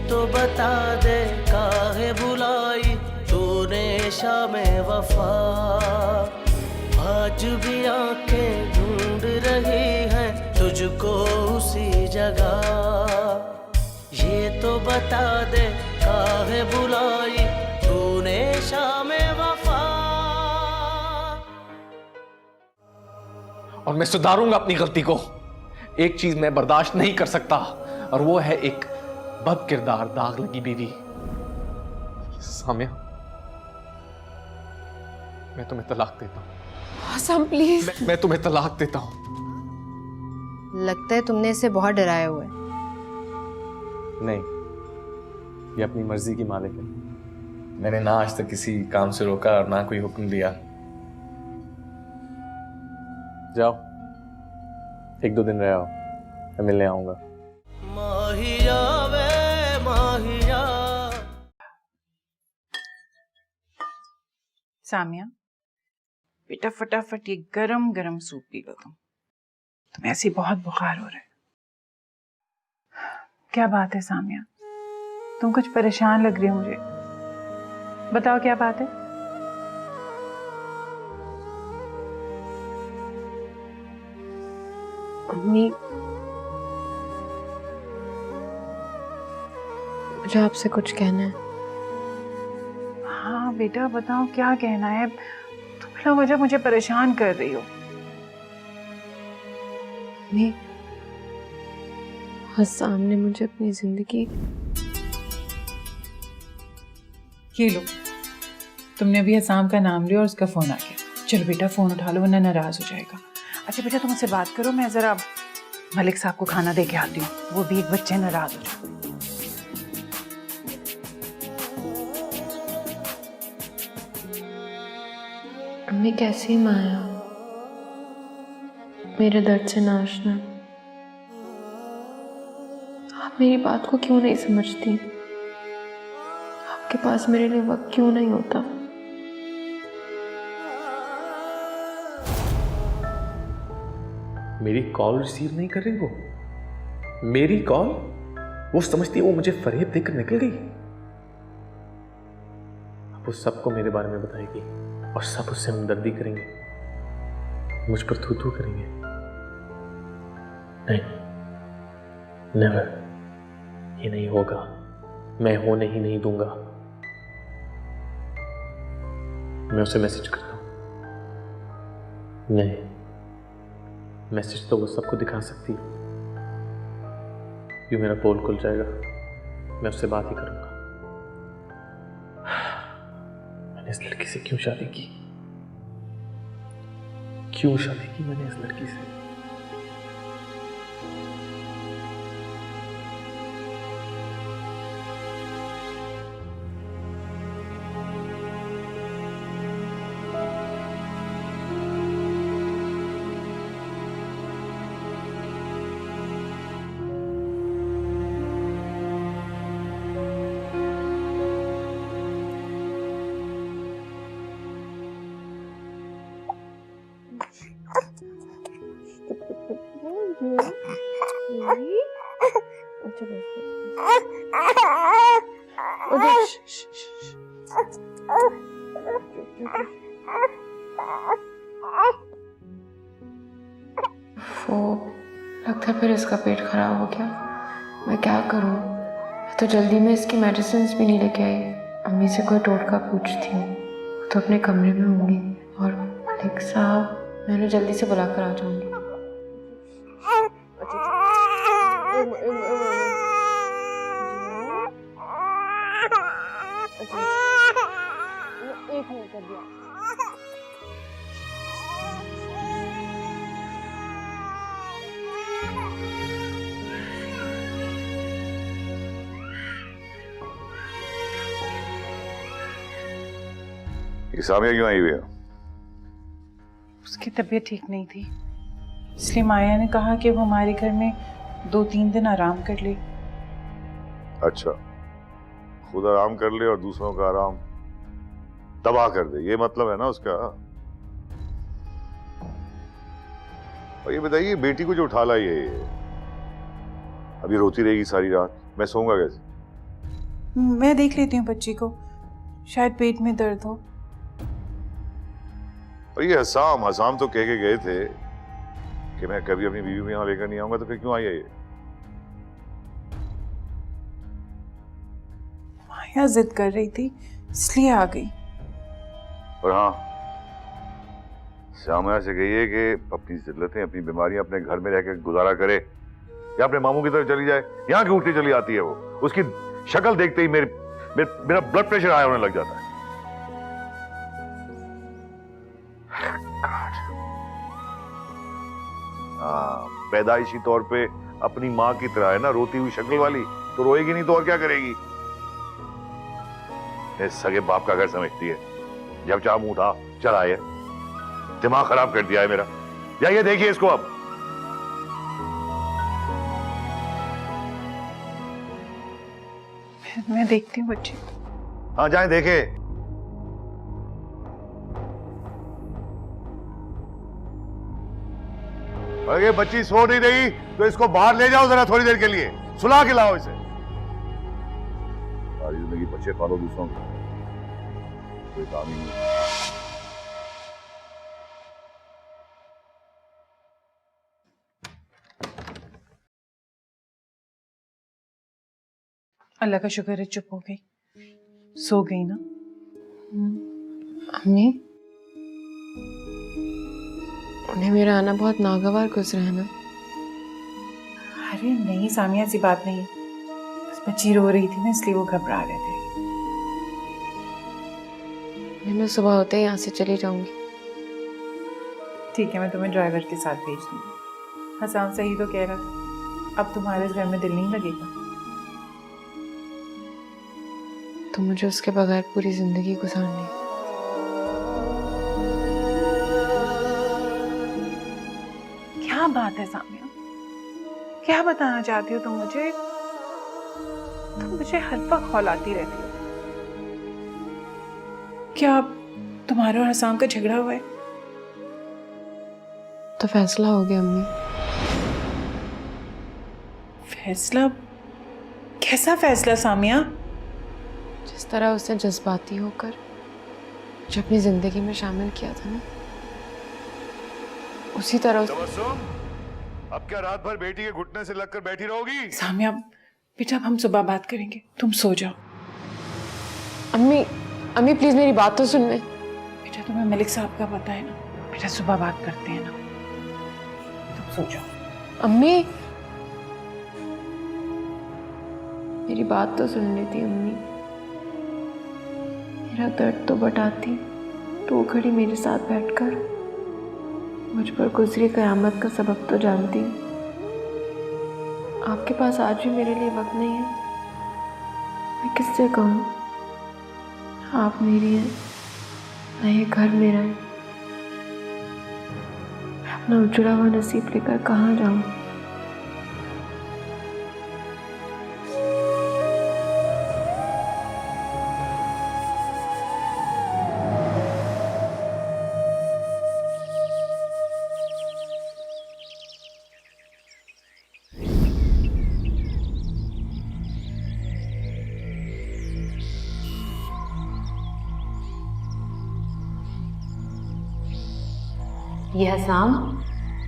तो बता दे काहे बुलाई तूने शामे वफा, आज भी आंखें ढूंढ रही हैं तुझको उसी जगह। ये तो बता दे काहे बुलाई तूने शामे वफा। और मैं सुधारूंगा अपनी गलती को। एक चीज मैं बर्दाश्त नहीं कर सकता और वो है एक बद किरदार दाग लगी बीवी। सामिया, मैं तुम्हें तलाक देता हूं। आसम प्लीज। मैं तुम्हें तलाक देता हूं। लगता है तुमने इसे बहुत डराया हुआ है। नहीं, ये अपनी मर्जी की मालिक है। मैंने ना आज तक किसी काम से रोका और ना कोई हुक्म दिया। जाओ, एक दो दिन रह आओ, मैं मिलने आऊंगा। माहिया वे माहिया। सामिया बेटा, फटाफट ये गरम गरम सूप पी लो। तुम्हें ऐसे बहुत बुखार हो रहा है। क्या बात है सामिया, तुम कुछ परेशान लग रही हो मुझे। बताओ क्या बात है। अम्मी, मुझे आपसे कुछ कहना है। हाँ बेटा बताओ क्या कहना है। तुम बिना वजह मुझे परेशान कर रही हो। अम्मी, हस्साम ने मुझे अपनी जिंदगी। ये लो, तुमने अभी हसाम का नाम लिया और उसका फोन आ गया। चलो बेटा फोन उठा लो वरना नाराज हो जाएगा। अच्छा बेटा तुम मुझसे बात करो, मैं जरा मलिक साहब को खाना दे के आती हूँ। वो भी एक बच्चे नाराज हो जाते। अम्मी कैसी माँ है, मेरे दर्द से ना आशना। आप मेरी बात को क्यों नहीं समझती? आपके पास मेरे लिए वक्त क्यों नहीं होता? मेरी कॉल रिसीव नहीं कर रही वो। मेरी कॉल वो समझती है वो मुझे फरेब देकर निकल गई। अब वो सबको मेरे बारे में बताएगी और सब उससे हमदर्दी करेंगे, मुझ पर थू थू करेंगे। नहीं, नेवर, ये नहीं होगा। मैं होने ही नहीं दूंगा। मैं उसे मैसेज करता हूं। नहीं, मैसेज तो वो सबको दिखा सकती है। यूं मेरा पोल खुल जाएगा, मैं उससे बात ही करूंगा। मैंने इस लड़की से क्यों शादी की? क्यों शादी की मैंने इस लड़की से? वो लगता है फिर इसका पेट खराब हो गया। मैं क्या करूं? मैं तो जल्दी में इसकी मेडिसिन भी नहीं लेके आई। अम्मी से कोई टोटका पूछती हूँ, तो अपने कमरे में होंगी। और मलिक साहब, मैं उन्हें जल्दी से बुला कर आ जाऊंगी। एक मिनट कर दिया। ये सामिया क्यों आई हुई है? उसकी तबीयत ठीक नहीं थी, इसलिए माया ने कहा कि वो हमारे घर में 2-3 दिन आराम कर ले। अच्छा, खुद आराम कर ले और दूसरों का आराम तबाह कर दे, ये मतलब है ना उसका। और ये बताइए, बेटी को जो उठा लाई है, अभी रोती रहेगी सारी रात, मैं सोऊंगा कैसे? मैं देख लेती हूँ बच्ची को, शायद पेट में दर्द हो। और ये हसाम तो कह के गए थे कि मैं कभी अपनी बीवी को यहाँ लेकर नहीं आऊंगा, तो फिर क्यों आई है ये? माया जिद कर रही थी इसलिए आ गई। और हाँ, श्यामया से कहिए कि अपनी जिल्लतें, अपनी बीमारियां अपने घर में रहकर गुजारा करे या अपने मामू की तरफ चली जाए। यहाँ क्यों उठती चली आती है वो? उसकी शक्ल देखते ही मेरा ब्लड प्रेशर हाई होने लग जाता है। हाँ, पैदाइशी तौर पे अपनी माँ की तरह है ना, रोती हुई शक्ल वाली, तो रोएगी नहीं तो और क्या करेगी? सगे बाप का घर समझती है, जब चाह मुंह उठा चल आए। दिमाग खराब कर दिया है मेरा। जाइए देखिए इसको अब। मैं देखती हूँ बच्ची। हाँ जाए देखे। अरे बच्ची सो नहीं रही तो इसको बाहर ले जाओ जरा थोड़ी देर के लिए, सुला के लाओ इसे। सारी जिंदगी बच्चे पालो दूसरों के, कोई काम ही नहीं। अल्लाह का शुक्र है चुप हो गई, सो गई ना। अम्मी, उन्हें मेरा आना बहुत नागवार गुजरा है ना? अरे नहीं सामिया, ऐसी बात नहीं, बस बच्ची रो रही थी ना इसलिए वो घबरा रहे थे। मैं सुबह होते ही यहाँ से चली जाऊंगी। ठीक है, मैं तुम्हें ड्राइवर के साथ भेज दूंगी। हसाम सही तो कह रहा था, अब तुम्हारे इस घर में दिल नहीं लगेगा। तो मुझे उसके बगैर पूरी जिंदगी गुजारनी। क्या बात है सामिया, क्या बताना चाहती हो तुम मुझे? तुम मुझे हर वक्त खौलाती रहती हो। क्या तुम्हारे और हसाम का झगड़ा हुआ है? तो फैसला हो गया अम्मी। फैसला? कैसा फैसला सामिया? जिस तरह उसने जज्बाती होकर मुझे अपनी जिंदगी में शामिल किया था ना, उसी तरह अब क्या रात भर बेटी के घुटने से लगकर बैठी रहोगी? सामिया बेटा, अब हम सुबह बात करेंगे, तुम सो जाओ। अम्मी, अम्मी प्लीज मेरी बात तो सुन ले। बेटा तुम्हें मलिक साहब का पता है ना? बेटा सुबह बात करते हैं ना, तुम सो जाओ। अम्मी मेरी बात तो सुन लेती अम्मी। मेरा दर्द तो बटाती, तो वो खड़ी मेरे साथ बैठकर मुझ पर गुजरी कयामत का सबक तो जानती। आपके पास आज भी मेरे लिए वक्त नहीं है। मैं किससे कहूँ? आप मेरी हैं, ना ये घर मेरा है। मैं अपना उजड़ा हुआ नसीब लेकर कहाँ जाऊँ? ये हसाम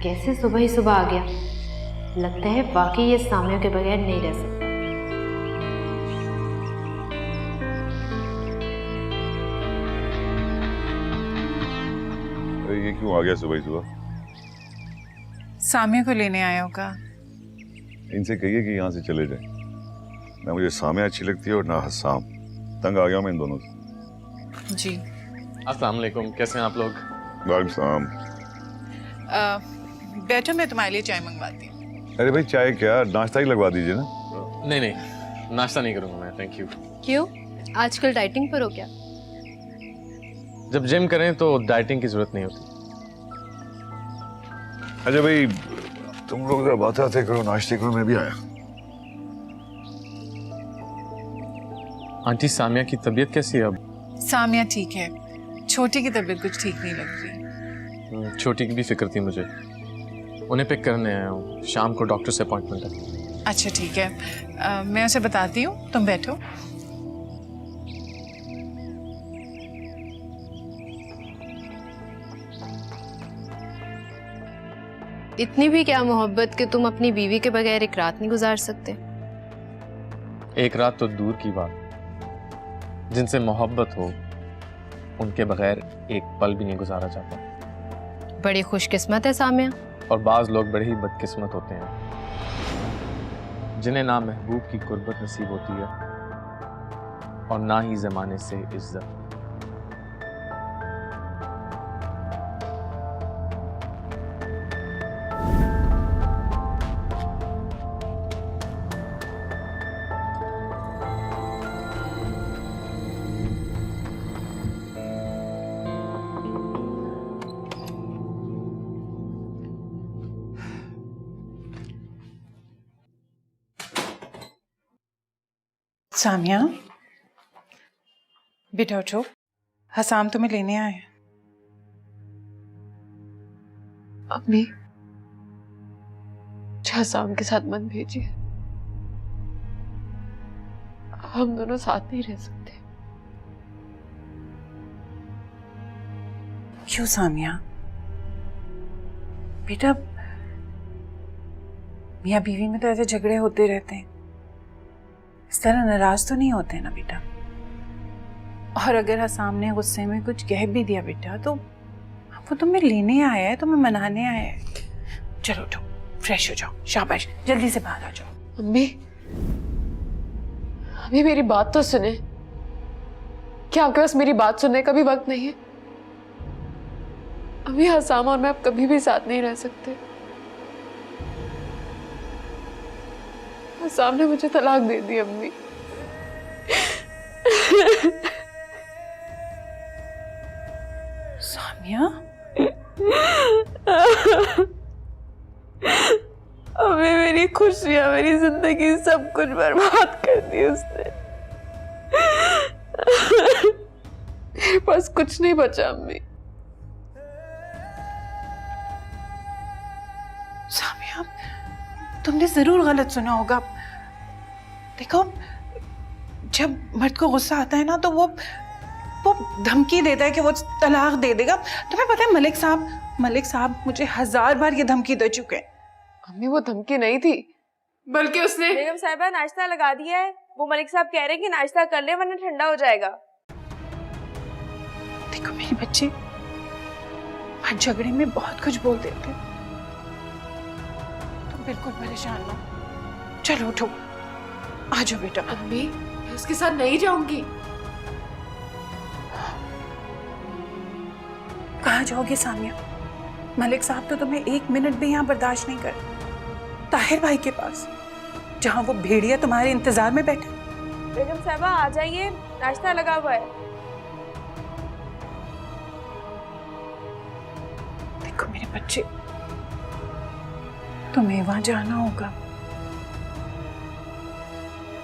कैसे सुबह ही सुबह आ गया? लगता है वाकई ये सामियों के बगैर नहीं रह सकता। अरे ये क्यों आ गया सुबह ही सुबह? सामिया को लेने आया होगा। इनसे कहिए कि यहाँ से चले जाएं। ना मुझे सामिया अच्छी लगती है और ना हसाम। तंग आ गया मैं इन दोनों से। जी अस्सलाम वालेकुम, कैसे हैं आप लोग? वालेकुम सलाम। बेटा मैं तुम्हारे लिए चाय मंगवाती हूँ। अरे भाई चाय क्या, नाश्ता ही लगवा दीजिए ना। नहीं नहीं, नाश्ता नहीं करूंगा मैं, थैंक यू। क्यों, आजकल डाइटिंग पर हो क्या? जब जिम करें तो डाइटिंग की जरूरत नहीं होती। अच्छा भाई तुम लोग जरा बात आते करो, नाश्ते करो, मैं भी आया। आंटी सामिया की तबीयत कैसी है अब? सामिया ठीक है, छोटी की तबीयत कुछ ठीक नहीं लग रही। छोटी की भी फिक्र थी मुझे, उन्हें पिक करने आया हूँ, शाम को डॉक्टर से अपॉइंटमेंट है। अच्छा ठीक है, मैं उसे बताती हूँ, तुम बैठो। इतनी भी क्या मोहब्बत कि तुम अपनी बीवी के बगैर एक रात नहीं गुजार सकते? एक रात तो दूर की बात, जिनसे मोहब्बत हो उनके बगैर एक पल भी नहीं गुजारा जाता। बड़ी खुशकिस्मत है सामिया। और बाज लोग बड़े ही बदकिस्मत होते हैं जिन्हें ना महबूब की कुर्बत नसीब होती है और ना ही जमाने से इज्जत। सामिया, बेटा उठो, हसाम तुम्हें लेने आए हैं। अम्मी, हसाम के साथ मत भेजिए। हम दोनों साथ नहीं रह सकते। क्यों सामिया? बेटा, मियाँ बीवी में तो ऐसे झगड़े होते रहते हैं, इस तरह नाराज तो नहीं होते ना बेटा। और अगर हसाम ने गुस्से में कुछ कह भी दिया बेटा, तो वो तुम्हें लेने आया है, तुम्हें मनाने आया है। चलो उठो, फ्रेश हो जाओ, शाबाश, जल्दी से बाहर आ जाओ। अम्मी, अभी मेरी बात तो सुने। क्या आपके पास मेरी बात सुनने का भी वक्त नहीं है? अभी हसाम और मैं अब कभी भी साथ नहीं रह सकते। हसाम ने मुझे तलाक दे दी अम्मी। सामिया, अम्मी, मेरी खुशियां, मेरी जिंदगी सब कुछ बर्बाद कर दी उसने। मेरे पास कुछ नहीं बचा अम्मी। सामिया, तुमने जरूर गलत सुना होगा। देखो, जब मर्द को गुस्सा आता है ना, तो वो धमकी देता है कि वो तलाक दे देगा। तुम्हें पता है मलिक साहब मुझे 1000 बार ये धमकी दे चुके हैं। अम्मी, वो धमकी नहीं थी, बल्कि उसने बेगम साहिबा नाश्ता लगा दिया है। वो मलिक साहब कह रहे हैं कि नाश्ता कर ले वरना ठंडा हो जाएगा। देखो मेरे बच्चे, हर झगड़े में बहुत कुछ बोल देते हैं। तुम बिल्कुल परेशान ना हो। चलो उठो, आ जाओ बेटा। अम्मी, मैं उसके साथ नहीं जाऊंगी। कहाँ जाओगे सामिया? मलिक साहब तो तुम्हें 1 मिनट भी यहाँ बर्दाश्त नहीं कर। ताहिर भाई के पास, जहाँ वो भेड़िया तुम्हारे इंतजार में बैठे। बेगम साहिबा आ जाइए, नाश्ता लगा हुआ है। देखो मेरे बच्चे, तुम्हें वहां जाना होगा,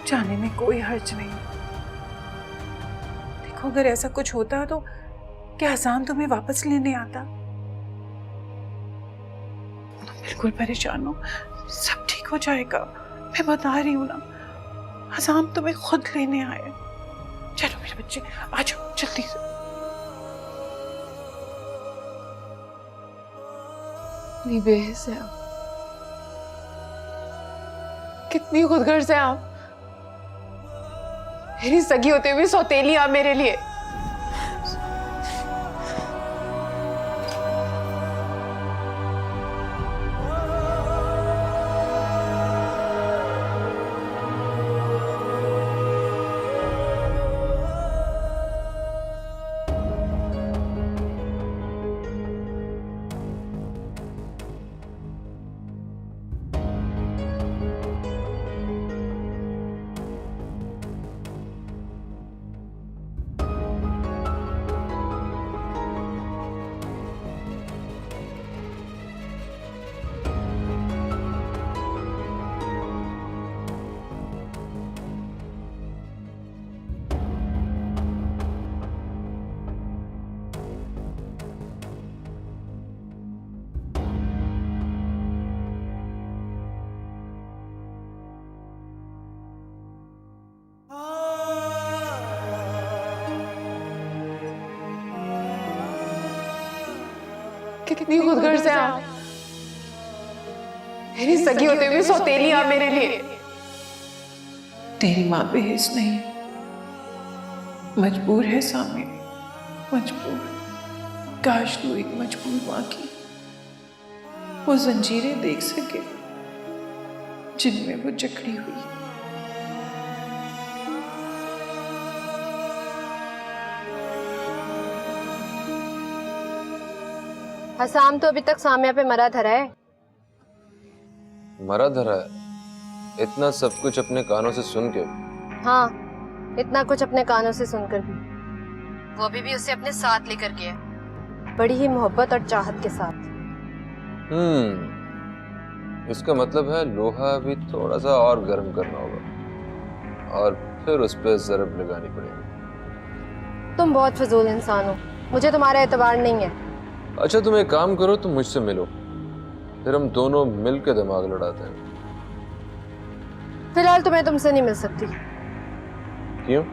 जाने में कोई हर्ज नहीं। देखो, अगर ऐसा कुछ होता तो क्या हसाम तुम्हें वापस लेने आता? तुम बिल्कुल परेशान हो, सब ठीक हो जाएगा। मैं बता रही हूँ ना, हसाम तुम्हें खुद लेने आए। चलो मेरे बच्चे, आ जाओ जल्दी से। कितनी बेहिस है आप, कितनी खुदगर्ज है आप। मेरी सगी होते हुए सौतेली आप मेरे लिए। कितनी खुदगर्ज है आप। मेरी सगी होते हुए सौतेली आप मेरे लिए। तेरी माँ बेहिस नहीं, मजबूर है सामी, मजबूर। काश तू एक मजबूर माँ की वो जंजीरें देख सके जिनमें वो जकड़ी हुई। हसाम तो अभी तक सामिया पे मरा धरा है। मरा धरा है? इतना सब कुछ अपने कानों से सुन के? हाँ, इतना कुछ अपने कानों से सुनकर भी। वो अभी भी उसे अपने साथ लेकर गया, बड़ी ही मोहब्बत और चाहत के साथ। इसका मतलब है लोहा भी थोड़ा सा और गर्म करना होगा और फिर उस पर ज़रब लगानी पड़ेगी। तुम बहुत फजूल इंसान हो, मुझे तुम्हारा एतबार नहीं है। अच्छा तुम एक काम करो, तुम मुझसे मिलो, फिर हम दोनों मिल के दिमाग लड़ाते हैं। फिलहाल तुम्हें तुमसे नहीं मिल सकती। क्यों?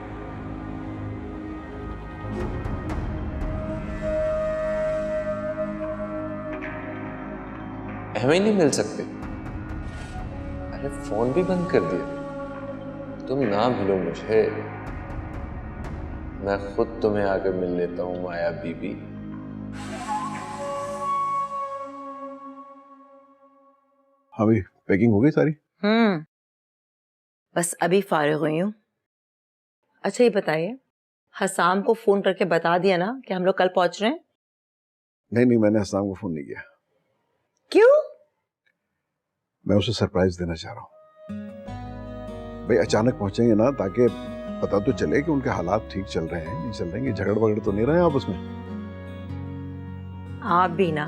हमें नहीं मिल सकते? अरे फोन भी बंद कर दिया। तुम ना मिलो मुझे, मैं खुद तुम्हें आकर मिल लेता हूं माया बीबी। हाँ भाई, पैकिंग हो गई सारी? बस अभी फारिग हुई हूँ। अच्छा ये बताइए, हसाम को फोन करके बता दिया ना कि हम लोग कल पहुंच रहे हैं? नहीं, मैंने हसाम को फोन नहीं किया। क्यों? मैं उसे सरप्राइज देना चाह रहा हूँ भाई। अचानक पहुंचेंगे ना, ताकि पता तो चले कि उनके हालात ठीक चल रहे हैं, नहीं चल रहे हैं, झगड़ वगड़ तो नहीं रहे आपस में। आप भी ना।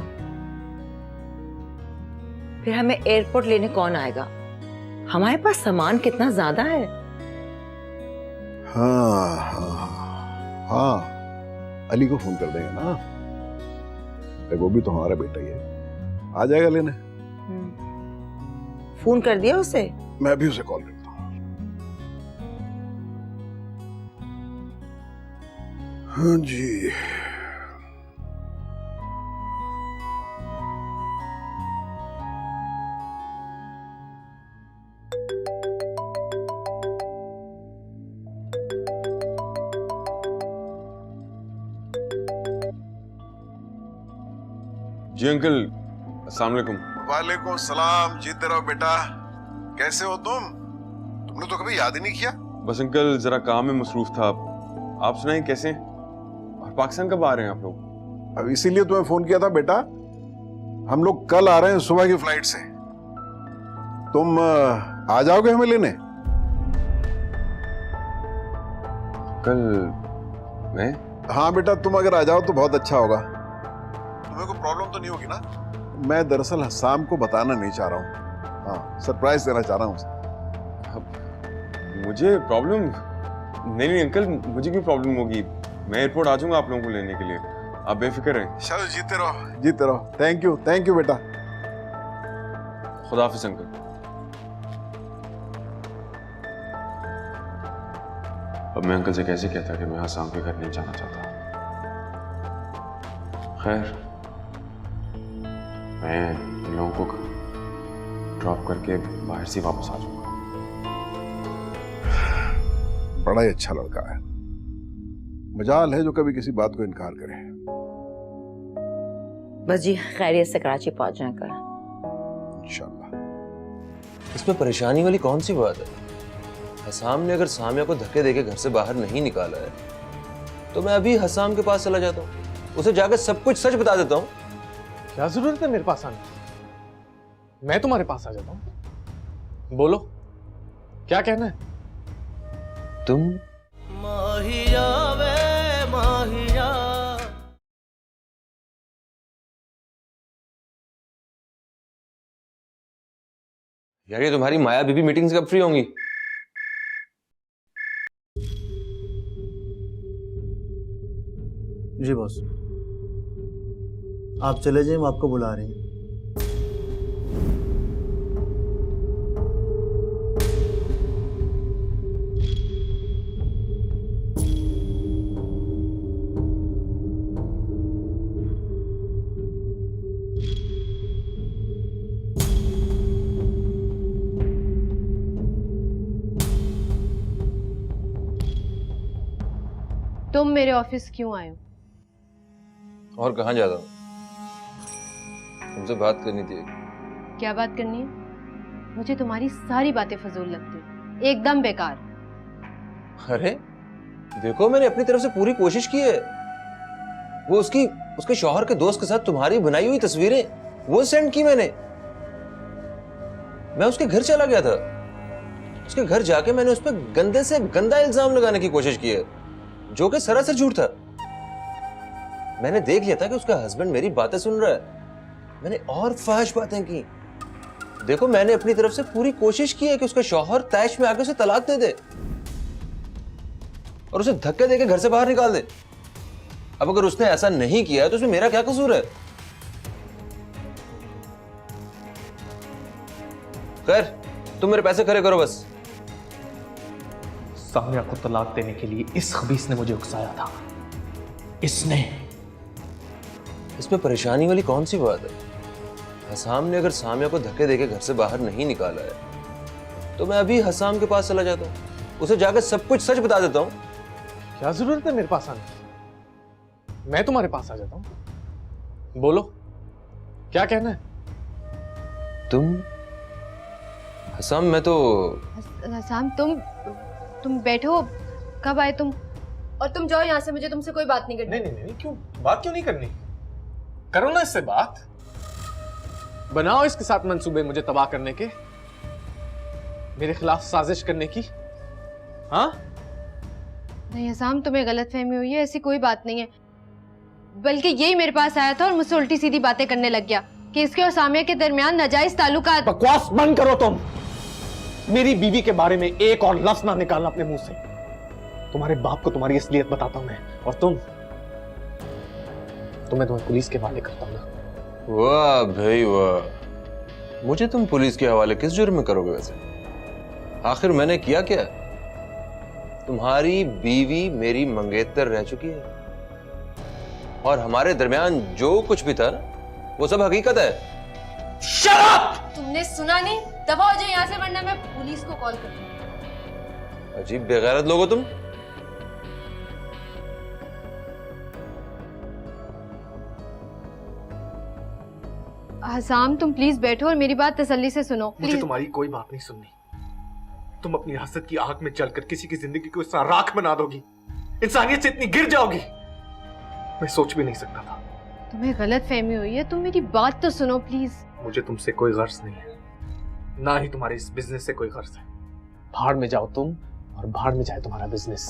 फिर हमें एयरपोर्ट लेने कौन आएगा? हमारे पास सामान कितना ज्यादा है। हाँ, अली को फोन कर देंगे ना, वो भी तो हमारा बेटा ही है, आ जाएगा लेने। फोन कर दिया उसे? मैं भी उसे कॉल करता हूँ। हाँ जी। जी अंकल, अस्सलाम वालेकुम। वालेकुम सलाम। जीते रहो बेटा। कैसे हो तुम? तुमने तो कभी याद ही नहीं किया। बस अंकल जरा काम में मसरूफ था। आप सुनाएं कैसे हैं? और पाकिस्तान कब आ रहे हैं आप लोग? अब इसीलिए तुम्हें फोन किया था बेटा। हम लोग कल आ रहे हैं सुबह की फ्लाइट से। तुम आ जाओगे हमें लेने? कल? मैं? हाँ बेटा, तुम अगर आ जाओ तो बहुत अच्छा होगा। तुम्हें कोई प्रॉब्लम तो नहीं होगी ना? मैं दरअसल हसाम को बताना नहीं चाह रहा हूँ। हाँ, सरप्राइज देना चाह रहा हूँ उसे। मुझे प्रॉब्लम? नहीं अंकल, मुझे क्यों प्रॉब्लम होगी? मैं एयरपोर्ट आ जाऊंगा आप लोगों को लेने के लिए, आप बेफिक्र रहें। चलो, जीते रहो, जीते रहो। थैंक यू बेटा। खुदा हाफिज अंकल। अब मैं अंकल से कैसे कहता कि मैं हसाम के घर नहीं जाना चाहता। खैर, मैं इन लोगों को ड्रॉप करके बाहर से वापस आ जाऊंगा। बड़ा ही अच्छा लड़का है, मजाल है जो कभी किसी बात को इनकार करे। बस जी खैरियत से कराची पहुंच जाए कर। इंशाल्लाह। इसमें परेशानी वाली कौन सी बात है? हसाम ने अगर सामिया को धक्के देके घर से बाहर नहीं निकाला है तो मैं अभी हसाम के पास चला जाता हूँ, उसे जाकर सब कुछ सच बता देता हूँ। क्या जरूरत है मेरे पास आने? मैं तुम्हारे पास आ जाता हूँ। बोलो, क्या कहना है? तुम माहिया वे माहिया। यार ये तुम्हारी माया बीबी मीटिंग्स कब फ्री होंगी? जी बॉस, आप चले जाइए, हम आपको बुला रहे हैं। तुम मेरे ऑफिस क्यों आए हो? और कहाँ जाता हूँ? तुमसे बात करनी थी। क्या बात करनी है? मुझे तुम्हारी सारी बातें फजूल लगती हैं, एकदम बेकार। अरे देखो, मैंने अपनी तरफ से पूरी कोशिश की है। वो उसके शौहर के दोस्त के साथ तुम्हारी बनाई हुई तस्वीरें वो सेंड की मैंने। मैं उसके घर चला गया था। उसके घर जाके मैंने उस पर गंदे से गंदा इल्जाम लगाने की कोशिश की है, जो कि सरासर झूठ था। मैंने देख लिया था कि उसका हस्बैंड मेरी बातें सुन रहा है। मैंने और फाहिश बातें की। देखो, मैंने अपनी तरफ से पूरी कोशिश की है कि उसका शौहर तैश में आके उसे तलाक दे दे और उसे धक्के देके घर से बाहर निकाल दे। अब अगर उसने ऐसा नहीं किया तो उसमें मेरा क्या कसूर है? खैर, तुम मेरे पैसे खड़े करो बस। सामिया को तलाक देने के लिए इस खबीस ने मुझे उकसाया था। इसने। इसमें परेशानी वाली कौन सी बात है? हसाम ने अगर सामिया को धक्के देके घर से बाहर नहीं निकाला है तो मैं अभी हसाम के पास चला जाता हूँ, उसे जाकर सब कुछ सच बता देता हूँ। क्या जरूरत है मेरे पास आने की? मैं तुम्हारे पास आ जाता हूँ। बोलो, क्या कहना है? तुम हसाम, मैं तो हसाम, तुम बैठो। कब आए तुम? और तुम जाओ यहाँ से, मुझे तुमसे कोई बात नहीं करनी। नहीं, क्यों? बात क्यों नहीं करनी? करो ना इससे बात। बनाओ इसके साथ मंसूबे मुझे तबाह करने के, मेरे खिलाफ साजिश करने की। हाँ? नहीं हसाम, तुम्हें गलतफहमी हुई है, ऐसी कोई बात नहीं है। बल्कि यही मेरे पास आया था और मुझसे उल्टी सीधी बातें करने लग गया कि इसके और सामिया के दरमियान नाजायज ताल्लुकात। बकवास बंद करो तुम। मेरी बीवी के बारे में एक और लफ्ज ना निकालना अपने मुंह से। तुम्हारे बाप को तुम्हारी असलियत बताता हूं मैं, और तुम्हें पुलिस के हवाले करता हूं ना। वाह भाई वाह, मुझे तुम पुलिस के हवाले किस जुर्म में करोगे वैसे? आखिर मैंने किया क्या? तुम्हारी बीवी मेरी मंगेतर रह चुकी है और हमारे दरमियान जो कुछ भी था ना, वो सब हकीकत है। Shut up! तुमने सुना नहीं? दबा हो जाओ यहाँ से, वरना मैं पुलिस को कॉल कर दूंगी। अजीब बेगैरत लोग हो तुम। हसाम, तुम प्लीज बैठो और मेरी बात तसल्ली से सुनो। मुझे तुम्हारी कोई बात नहीं सुननी। तुम अपनी हसद की आग में जलकर किसी की जिंदगी को इस तरह राख बना दोगी, इंसानियत से इतनी गिर जाओगी, मैं सोच भी नहीं सकता था। तुम्हें गलत फहमी हुई है, तुम मेरी बात तो सुनो प्लीज। मुझे तुमसे कोई गर्ज नहीं है, ना ही तुम्हारे इस बिजनेस से कोई गर्ज है। भाड़ में जाओ तुम और भाड़ में जाए तुम्हारा बिजनेस।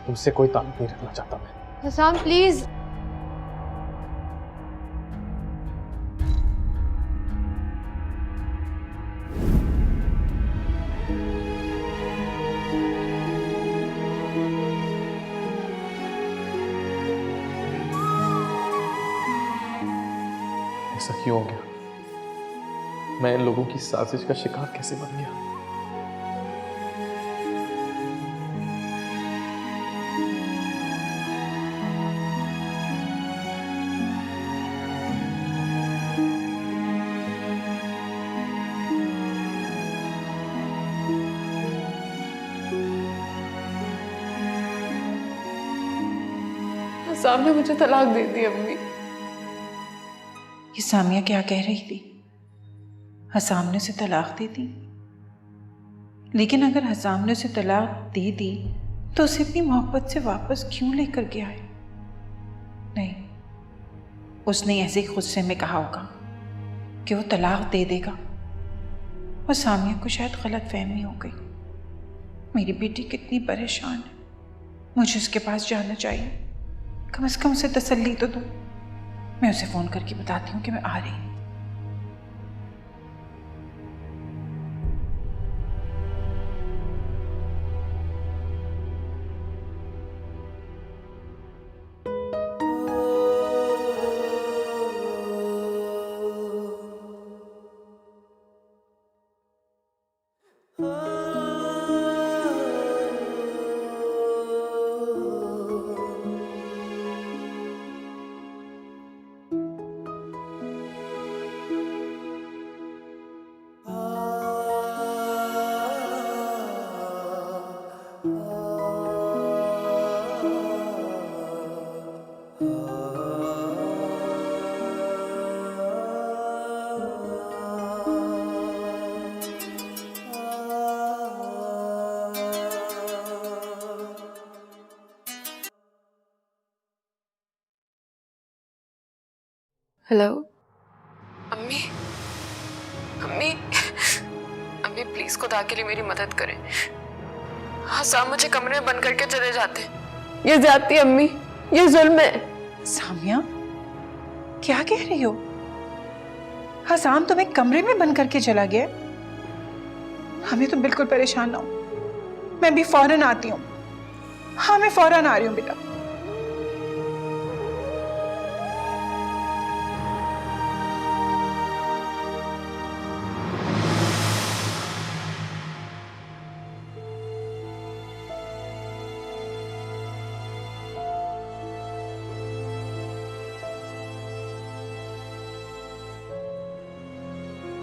तुमसे कोई ताल्लुक नहीं रखना चाहता मैं। हसाम प्लीज। ऐसा क्यों हो गया? मैं इन लोगों की साजिश का शिकार कैसे बन गया? हसाम ने मुझे तलाक दे दी अम्मी। ये सामिया क्या कह रही थी? हसाम ने उसे तलाक दे दी। लेकिन अगर हसाम ने उसे तलाक दे दी तो उसे अपनी मोहब्बत से वापस क्यों लेकर गया है? नहीं, उसने ऐसे ही गुस्से में कहा होगा कि वो तलाक दे देगा और सामिया को शायद गलत फहमी हो गई। मेरी बेटी कितनी परेशान है, मुझे उसके पास जाना चाहिए। कम से कम उसे तसल्ली तो दूं। मैं उसे फोन करके बताती हूँ कि मैं आ रही हूँ। हेलो अम्मी, अम्मी, अम्मी प्लीज खुदा के लिए मेरी मदद करें। हसाम मुझे कमरे में बंद करके चले जाते। ये ज्यादती है अम्मी, ये जुल्म है। सामिया, क्या कह रही हो? हसाम तुम्हें कमरे में बंद करके चला गया? हमें तो बिल्कुल परेशान ना हो, मैं भी फौरन आती हूँ। हाँ, मैं फौरन आ रही हूँ बेटा।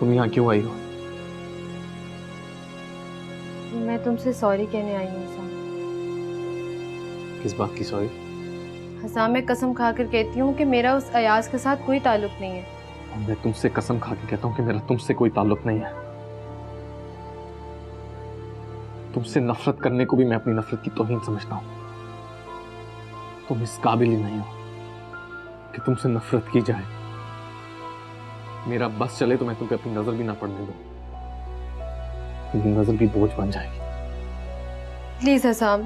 तुम यहाँ क्यों आई हो? मैं तुमसे सॉरी कहने आई हूँ हसाम। किस बात की सॉरी? हसाम, मैं कसम खाकर कहती हूँ कि मेरा उस अयाज के साथ कोई ताल्लुक नहीं है। मैं तुमसे कसम खा के कहता हूँ कि मेरा तुमसे कोई ताल्लुक नहीं है। तुमसे नफरत करने को भी मैं अपनी नफरत की तौहीन समझता हूँ। तुम इस काबिल ही नहीं हो कि तुमसे नफरत की जाए। मेरा बस चले तो मैं तुम पे अपनी नजर भी ना पड़ने दूं, क्योंकि नजर भी बोझ बन जाएगी। प्लीज हसाम,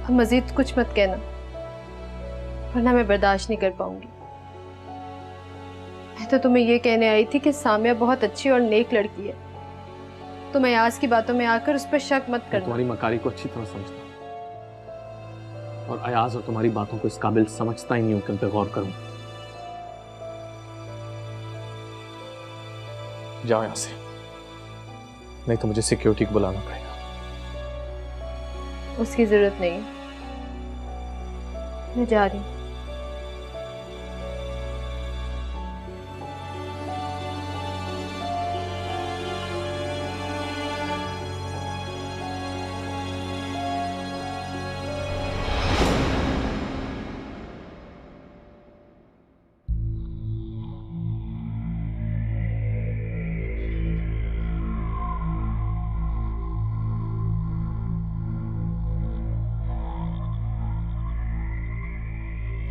अब मजीद कुछ मत कहना, वरना मैं बर्दाश्त नहीं कर पाऊंगी। मैं तो तुम्हें ये कहने आई थी कि सामिया बहुत अच्छी और नेक लड़की है। तुम अयाज की बातों में आकर उस पर शक मत करना। तुम्हारी मकारी को अच्छी तरह समझता हूं, और अयाज और तुम्हारी बातों को इस काबिल समझता ही नहीं हूं कि उन पे गौर करूं। जाओ यहां से, नहीं तो मुझे सिक्योरिटी को बुलाना पड़ेगा। उसकी जरूरत नहीं, मैं जा रही हूँ।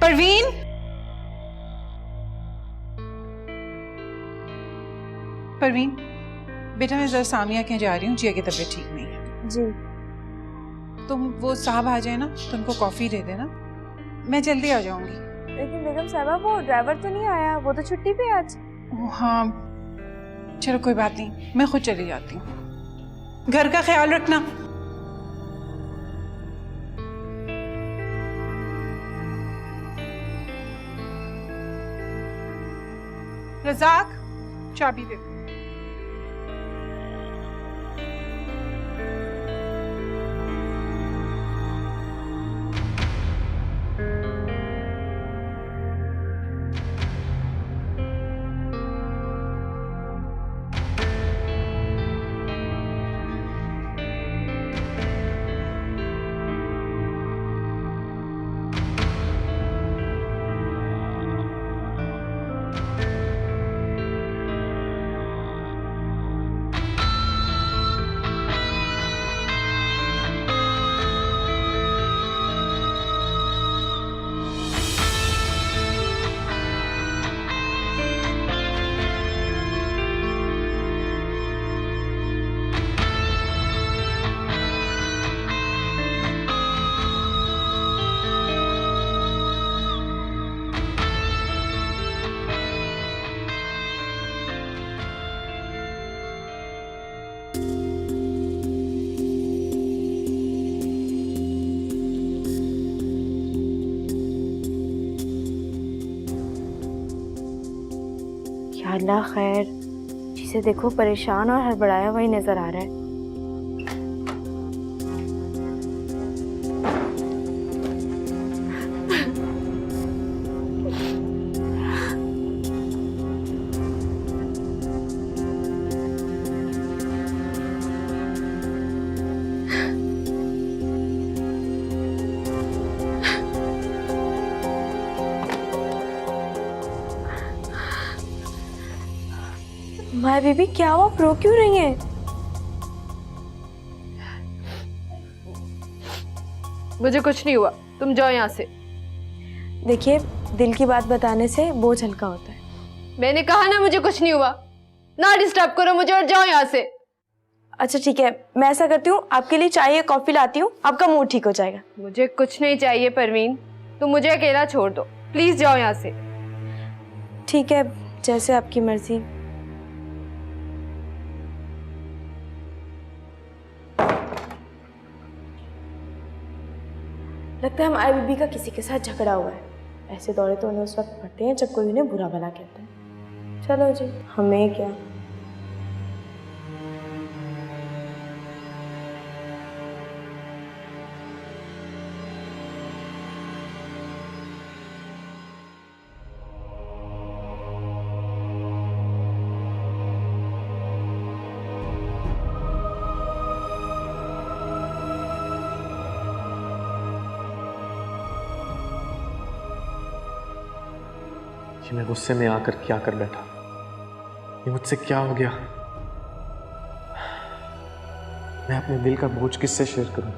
परवीन, परवीन बेटा, मैं जरा सामिया के जा रही हूँ, जिया की तबीयत ठीक नहीं है। जी। तुम वो साहब आ जाए ना तो उनको कॉफी दे देना, मैं जल्दी आ जाऊंगी। लेकिन बेगम साहबा, वो ड्राइवर तो नहीं आया, वो तो छुट्टी पे आज। हाँ चलो कोई बात नहीं, मैं खुद चली जाती हूँ। घर का ख्याल रखना। रज़ाक, चाबी दे। या अल्लाह खैर, जिसे देखो परेशान और हड़बड़ाया वही नजर आ रहा है। माय बेबी, क्या हुआ? रो क्यों रही है? मुझे कुछ नहीं हुआ, तुम जाओ यहाँ से। देखिए, दिल की बात बताने से बोझ हल्का होता है। मैंने कहा ना मुझे कुछ नहीं हुआ, ना डिस्टर्ब करो मुझे और जाओ यहाँ से। अच्छा ठीक है, मैं ऐसा करती हूँ, आपके लिए चाय या कॉफी लाती हूँ, आपका मूड ठीक हो जाएगा। मुझे कुछ नहीं चाहिए परवीन, तुम मुझे अकेला छोड़ दो, प्लीज जाओ यहाँ से। ठीक है, जैसे आपकी मर्जी। लगता है हम आई बीबी का किसी के साथ झगड़ा हुआ है। ऐसे दौरे तो उन्हें उस वक्त पड़ते हैं जब कोई उन्हें बुरा भला कहता है। चलो जी, हमें क्या। कि मैं गुस्से में आकर क्या कर बैठा, ये मुझसे क्या हो गया। मैं अपने दिल का बोझ किससे शेयर करूं?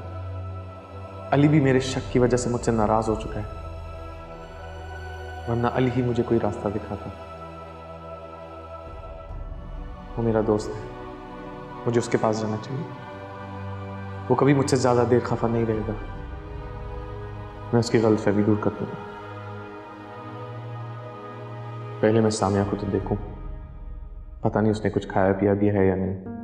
अली भी मेरे शक की वजह से मुझसे नाराज हो चुका है, वरना अली ही मुझे कोई रास्ता दिखाता। वो मेरा दोस्त है, मुझे उसके पास जाना चाहिए। वो कभी मुझसे ज्यादा देर खफा नहीं रहेगा, मैं उसकी गलतफहमी दूर कर दूंगा। पहले मैं सामिया को तो देखूं, पता नहीं उसने कुछ खाया पिया भी है या नहीं।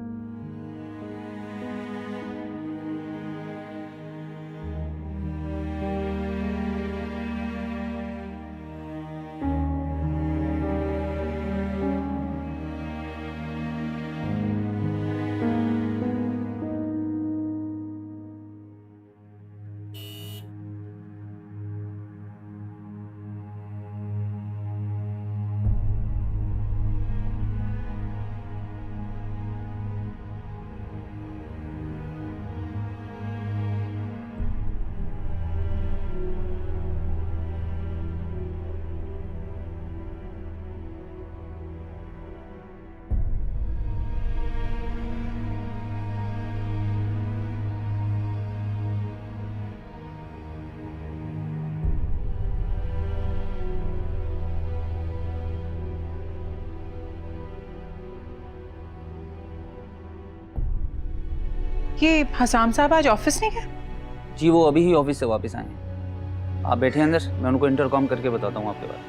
ये हसाम साहब आज ऑफिस नहीं गए? जी वो अभी ही ऑफिस से वापस आए हैं। आप बैठे हैं अंदर, मैं उनको इंटरकॉम करके बताता हूँ आपके बारे।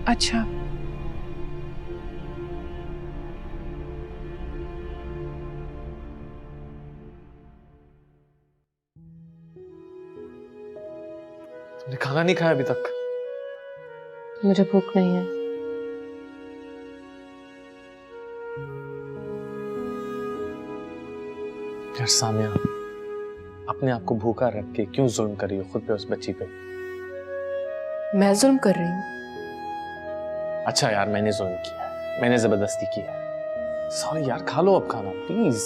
अच्छा। तुमने खाना नहीं खाया अभी तक? मुझे भूख नहीं है। यार सामिया, अपने आप को भूखा रख के क्यों जुल्म कर रही हो खुद पे, उस बच्ची पे? मैं जुल्म कर रही हूँ? अच्छा यार, मैंने जुल्म किया है, मैंने जबरदस्ती किया है। सॉरी यार, खा लो अब खाना प्लीज।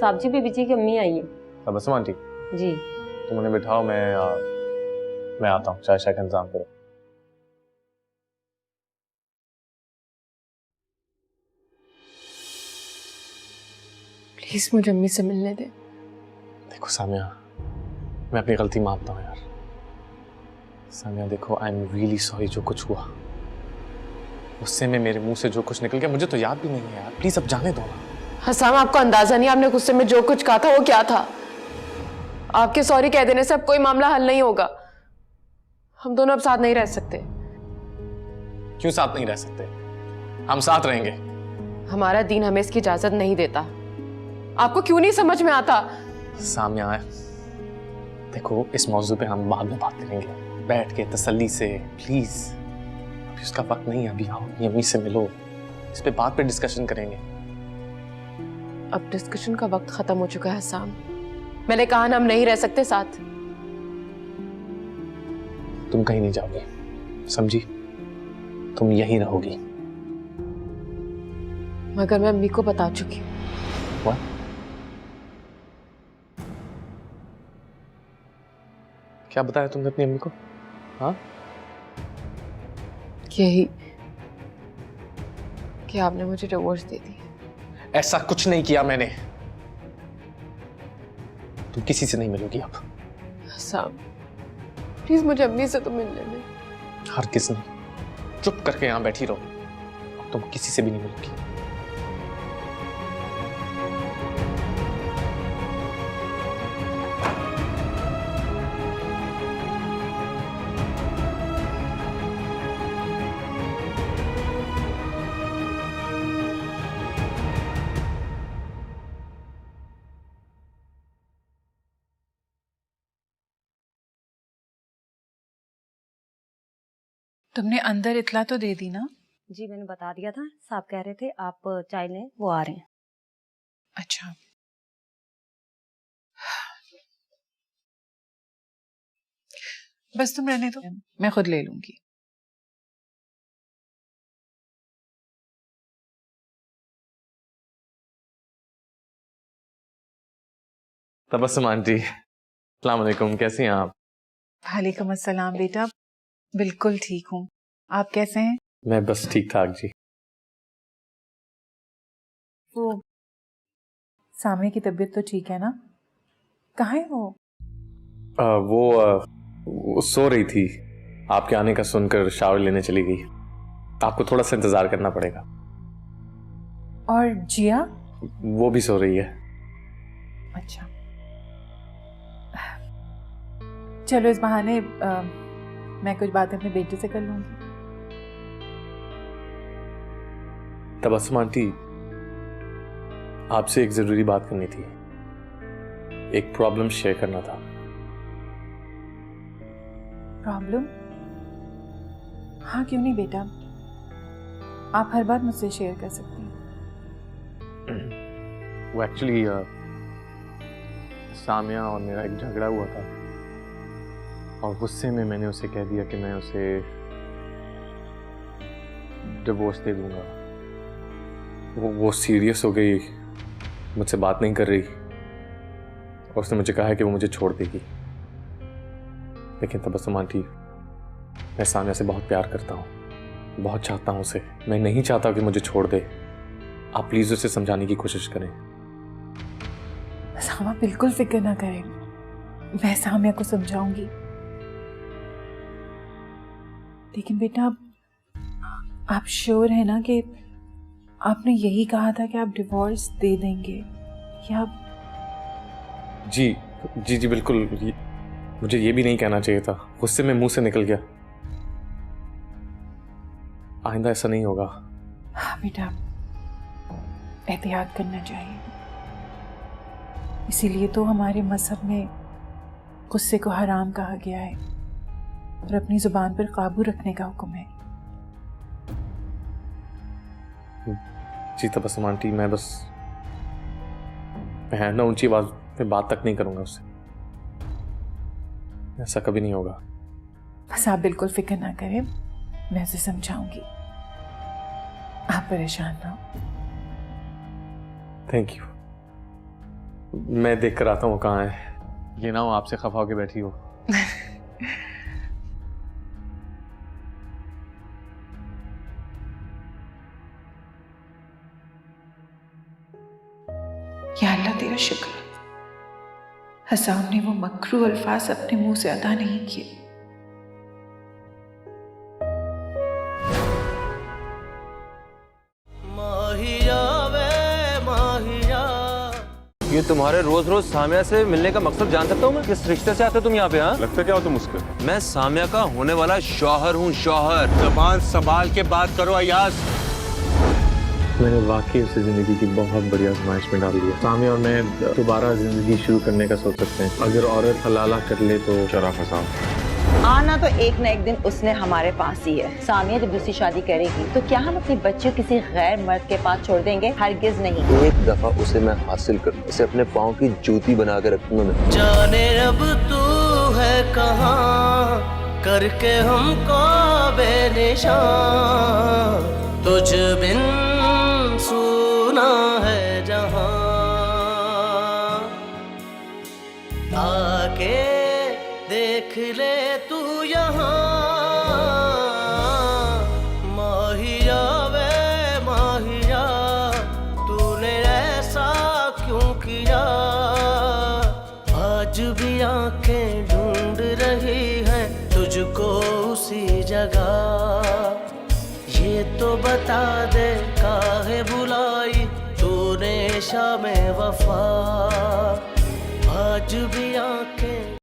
साहब जी, बीबी जी की अम्मी आई है। तबस्सुम आंटी जी। तुम उन्हें बिठाओ, मैं आता हूँ, चाय का इंतजाम करो। प्लीज मुझे अम्मी से मिलने दे। देखो सामिया, मैं अपनी गलती मानता हूँ यार। सामिया देखो, आई एम रियली सॉरी जो कुछ हुआ। गुस्से में मेरे मुंह से जो कुछ निकल गया मुझे तो याद भी नहीं है यार, प्लीज अब जाने दो ना। हसाम, आपको अंदाजा नहीं, आपने गुस्से में जो कुछ कहा था वो क्या था। आपके सॉरी कह देने से अब कोई मामला हल नहीं होगा। हम दोनों अब साथ नहीं रह सकते। क्यों साथ नहीं रह सकते? हम साथ रहेंगे। हमारा दीन हमें इसकी इजाजत नहीं देता। आपको क्यों नहीं समझ में आता? सामिया देखो, इस मौजू पे हम बाद में बात करेंगे, बैठ के तसल्ली से, प्लीज। अभी उसका वक्त नहीं है, अभी आओ अपनी अम्मी से मिलो, इस पे बात पे डिस्कशन करेंगे। अब डिस्कशन का वक्त खत्म हो चुका है हसाम। मैंने कहा ना, हम नहीं रह सकते साथ। तुम कहीं नहीं जाओगी, समझी? तुम यहीं रहोगी। मगर मैं अम्मी को बता चुकी हूँ। What? क्या बताया तुमने अपनी अम्मी को? हाँ? यही कि आपने मुझे डिवोर्स दे दिया। ऐसा कुछ नहीं किया मैंने। तुम किसी से नहीं मिलोगी अब। साहब प्लीज मुझे अम्मी से तो मिलने दें। हर किस नहीं, चुप करके यहाँ बैठी रहो, तुम किसी से भी नहीं मिलोगी। तुमने अंदर इतला तो दे दी ना? जी मैंने बता दिया था, साहब कह रहे थे आप चाय लें, वो आ रहे हैं। अच्छा, बस तुम रहने दो, मैं खुद ले लूंगी। तबस्सुम आंटी, अस्सलाम वालेकुम, कैसी हैं आप? वालेकुम अस्सलाम बेटा, बिल्कुल ठीक हूँ, आप कैसे हैं? मैं बस ठीक ठाक जी। वो सामने की तबीयत तो ठीक है ना? कहाँ है वो? वो सो रही थी, आपके आने का सुनकर शावर लेने चली गई। आपको थोड़ा सा इंतजार करना पड़ेगा। और जिया? वो भी सो रही है। अच्छा, चलो इस बहाने मैं कुछ बातें अपने बेटे से कर लूंगी। तबस्सुम आंटी, आपसे एक जरूरी बात करनी थी, एक प्रॉब्लम शेयर करना था। प्रॉब्लम? हाँ क्यों नहीं बेटा, आप हर बात मुझसे शेयर कर सकती हैं। वो एक्चुअली सामिया और मेरा एक झगड़ा हुआ था और गुस्से में मैंने उसे कह दिया कि मैं उसे डिवोर्स दे दूंगा। वो सीरियस हो गई, मुझसे बात नहीं कर रही और उसने मुझे कहा है कि वो मुझे छोड़ देगी। लेकिन तबस्सुम आंटी, मैं सामिया से बहुत प्यार करता हूँ, बहुत चाहता हूँ उसे। मैं नहीं चाहता कि मुझे छोड़ दे। आप प्लीज उसे समझाने की कोशिश करें। सामा बिल्कुल फिक्र ना करें, मैं सामिया को समझाऊंगी। लेकिन बेटा आप श्योर है ना कि आपने यही कहा था कि आप डिवोर्स दे देंगे या? जी जी जी बिल्कुल, मुझे ये भी नहीं कहना चाहिए था, गुस्से में मुंह से निकल गया। आइंदा ऐसा नहीं होगा। हाँ बेटा, एहतियात करना चाहिए, इसीलिए तो हमारे मजहब में गुस्से को हराम कहा गया है और अपनी जुबान पर काबू रखने का हुक्म है। जी तबस्सुम आंटी, मैं ना ऊंची आवाज में बात तक नहीं करूंगा उससे, ऐसा कभी नहीं होगा। बस आप बिल्कुल फिक्र ना करें, मैं उसे समझाऊंगी, आप परेशान ना हो। थैंक यू, मैं देख कर आता हूँ कहाँ है। ये ना हो आपसे खफा होके बैठी हो। या अल्लाह तेरा शुक्र, हसाम ने वो मकरू अल्फाज अपने मुंह से अदा नहीं किए। ये तुम्हारे रोज रोज सामिया से मिलने का मकसद जान सकता हूँ मैं? किस रिश्ते से आते हो तुम यहाँ पे? हाँ, लगता क्या हो तुम उसके? मैं सामिया का होने वाला शौहर हूँ, शौहर। जबान संभाल के बात करो अयाज। मैंने वाकई उसे जिंदगी की बहुत बड़ी आजमाइश में डाल दिया। सामिया और मैं दोबारा जिंदगी शुरू करने का सोच सकते हैं। अगर औरत हलाला कर ले तो शराफ हसाम, आना तो एक न एक दिन उसने हमारे पास ही है। सामिया जब दूसरी शादी करेगी तो क्या हम अपने बच्चे किसी गैर मर्द के पास छोड़ देंगे? हरगिज नहीं। एक दफा उसे मैं हासिल करूँ, उसे अपने पाँव की जूती बना के रखूंगा मैं। जाने रब तू है कहाँ, करके हमको बेनिशान, तुझ बिन सुना है जहां, आके देख ले तू यहाँ। माहिया वे माहिया, तूने ऐसा क्यों किया? आज भी आंखें ढूंढ लगा, ये तो बता दे काहे बुलाई तूने शाम वफा, आज भी आंखें